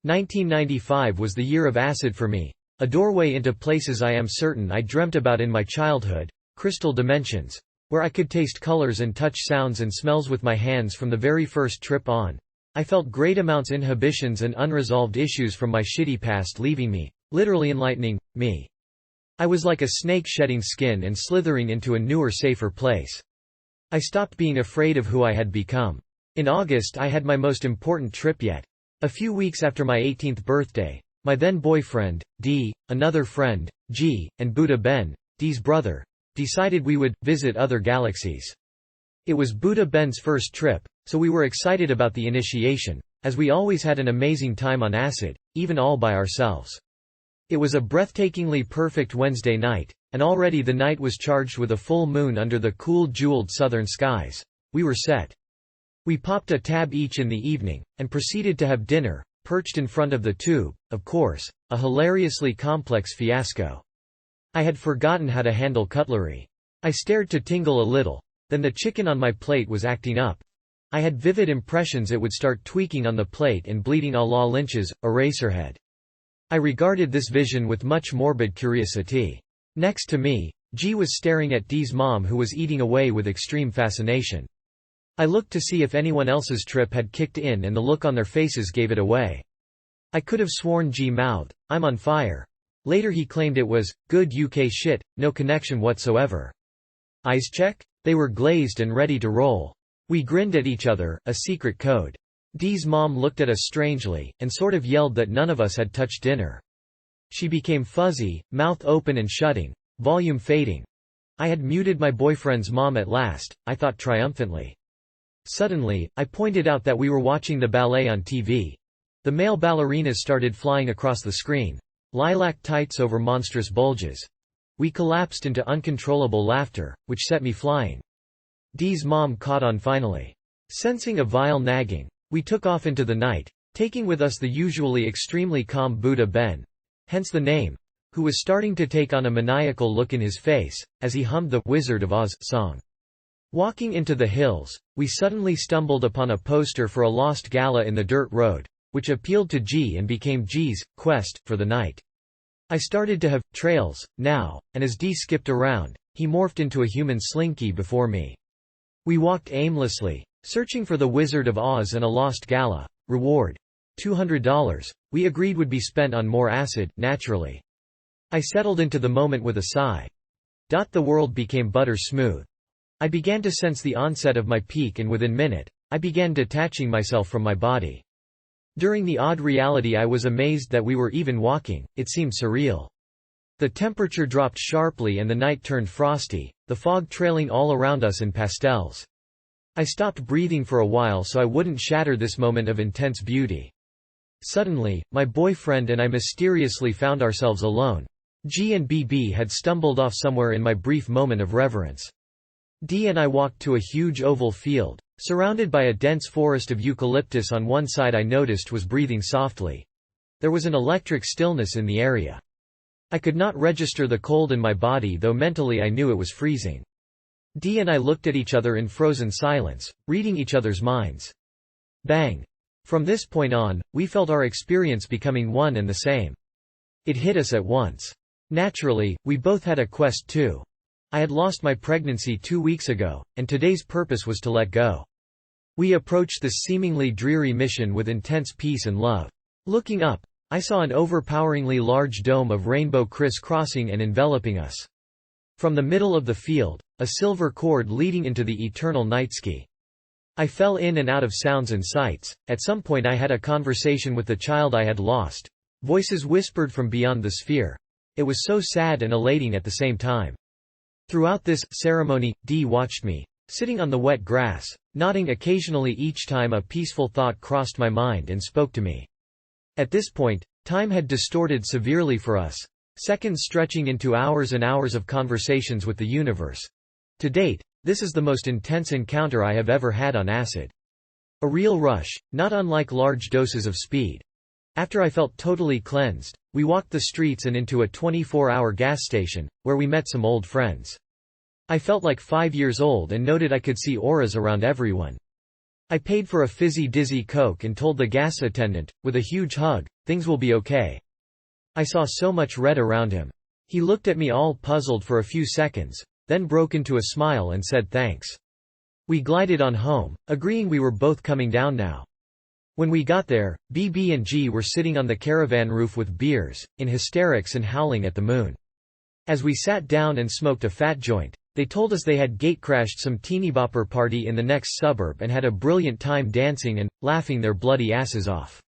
1995 was the year of acid for me. A doorway into places I am certain I dreamt about in my childhood, crystal dimensions, where I could taste colors and touch sounds and smells with my hands from the very first trip on. I felt great amounts inhibitions and unresolved issues from my shitty past leaving me, literally enlightening me. I was like a snake shedding skin and slithering into a newer, safer place. I stopped being afraid of who I had become. In August I had my most important trip yet. A few weeks after my 18th birthday, my then boyfriend, D, another friend, G, and Buddha Ben, D's brother, decided we would visit other galaxies. It was Buddha Ben's first trip, so we were excited about the initiation, as we always had an amazing time on acid, even all by ourselves. It was a breathtakingly perfect Wednesday night, and already the night was charged with a full moon under the cool jeweled southern skies. We were set. We popped a tab each in the evening, and proceeded to have dinner, perched in front of the tube, of course, a hilariously complex fiasco. I had forgotten how to handle cutlery. I stared to tingle a little, then the chicken on my plate was acting up. I had vivid impressions it would start tweaking on the plate and bleeding à la Lynch's Eraserhead. I regarded this vision with much morbid curiosity. Next to me, G was staring at D's mom who was eating away with extreme fascination. I looked to see if anyone else's trip had kicked in and the look on their faces gave it away. I could have sworn G mouthed, "I'm on fire." Later he claimed it was, "Good UK shit, no connection whatsoever." Eyes check? They were glazed and ready to roll. We grinned at each other, a secret code. D's mom looked at us strangely, and sort of yelled that none of us had touched dinner. She became fuzzy, mouth open and shutting, volume fading. I had muted my boyfriend's mom at last, I thought triumphantly. Suddenly, I pointed out that we were watching the ballet on TV. The male ballerinas started flying across the screen. Lilac tights over monstrous bulges. We collapsed into uncontrollable laughter, which set me flying. D's mom caught on finally. Sensing a vile nagging, we took off into the night, taking with us the usually extremely calm Buddha Ben, hence the name, who was starting to take on a maniacal look in his face, as he hummed the Wizard of Oz song. Walking into the hills, we suddenly stumbled upon a poster for a lost gala in the dirt road, which appealed to G and became G's quest for the night. I started to have trails now, and as D skipped around, he morphed into a human slinky before me. We walked aimlessly, searching for the Wizard of Oz and a lost gala. Reward: $200. We agreed would be spent on more acid, naturally. I settled into the moment with a sigh. The world became butter smooth. I began to sense the onset of my peak, and within minute, I began detaching myself from my body. During the odd reality I was amazed that we were even walking, it seemed surreal. The temperature dropped sharply and the night turned frosty, the fog trailing all around us in pastels. I stopped breathing for a while so I wouldn't shatter this moment of intense beauty. Suddenly, my boyfriend and I mysteriously found ourselves alone. G and BB had stumbled off somewhere in my brief moment of reverence. D and I walked to a huge oval field, surrounded by a dense forest of eucalyptus. On one side I noticed was breathing softly. There was an electric stillness in the area. I could not register the cold in my body, though mentally I knew it was freezing. D and I looked at each other in frozen silence, reading each other's minds. Bang! From this point on, we felt our experience becoming one and the same. It hit us at once. Naturally, we both had a quest too. I had lost my pregnancy 2 weeks ago, and today's purpose was to let go. We approached this seemingly dreary mission with intense peace and love. Looking up, I saw an overpoweringly large dome of rainbow criss-crossing and enveloping us. From the middle of the field, a silver cord leading into the eternal nightsky. I fell in and out of sounds and sights. At some point I had a conversation with the child I had lost. Voices whispered from beyond the sphere. It was so sad and elating at the same time. Throughout this ceremony, D watched me, sitting on the wet grass, nodding occasionally each time a peaceful thought crossed my mind and spoke to me. At this point, time had distorted severely for us, seconds stretching into hours and hours of conversations with the universe. To date, this is the most intense encounter I have ever had on acid. A real rush, not unlike large doses of speed. After I felt totally cleansed, we walked the streets and into a 24-hour gas station, where we met some old friends. I felt like 5 years old and noted I could see auras around everyone. I paid for a fizzy dizzy Coke and told the gas attendant, with a huge hug, "Things will be okay." I saw so much red around him. He looked at me all puzzled for a few seconds, then broke into a smile and said thanks. We glided on home, agreeing we were both coming down now. When we got there, BB and G were sitting on the caravan roof with beers, in hysterics and howling at the moon. As we sat down and smoked a fat joint, they told us they had gatecrashed some teenybopper party in the next suburb and had a brilliant time dancing and laughing their bloody asses off.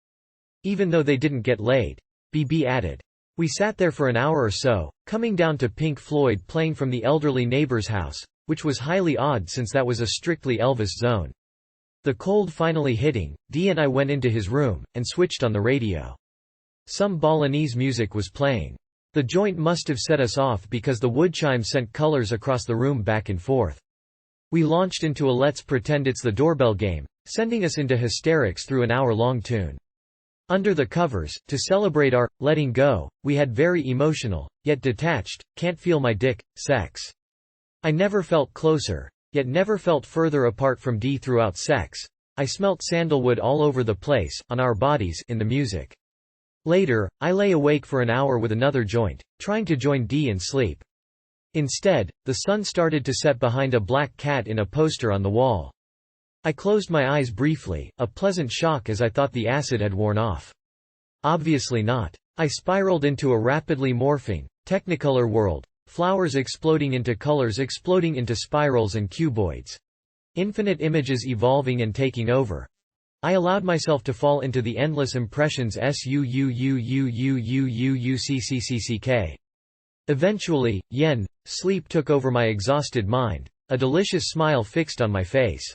Even though they didn't get laid. BB added. We sat there for an hour or so, coming down to Pink Floyd playing from the elderly neighbor's house, which was highly odd since that was a strictly Elvis zone. The cold finally hitting, D and I went into his room, and switched on the radio. Some Balinese music was playing. The joint must have set us off because the wood chime sent colors across the room back and forth. We launched into a let's pretend it's the doorbell game, sending us into hysterics through an hour-long tune. Under the covers, to celebrate our letting go, we had very emotional, yet detached, can't feel my dick, sex. I never felt closer, yet never felt further apart from D throughout sex. I smelt sandalwood all over the place, on our bodies, in the music. Later, I lay awake for an hour with another joint, trying to join D and sleep. Instead, the sun started to set behind a black cat in a poster on the wall. I closed my eyes briefly, a pleasant shock as I thought the acid had worn off. Obviously not. I spiraled into a rapidly morphing, technicolor world, flowers exploding into colors exploding into spirals and cuboids. Infinite images evolving and taking over. I allowed myself to fall into the endless impressions suuuuuuuuucck. Eventually, sleep took over my exhausted mind, a delicious smile fixed on my face.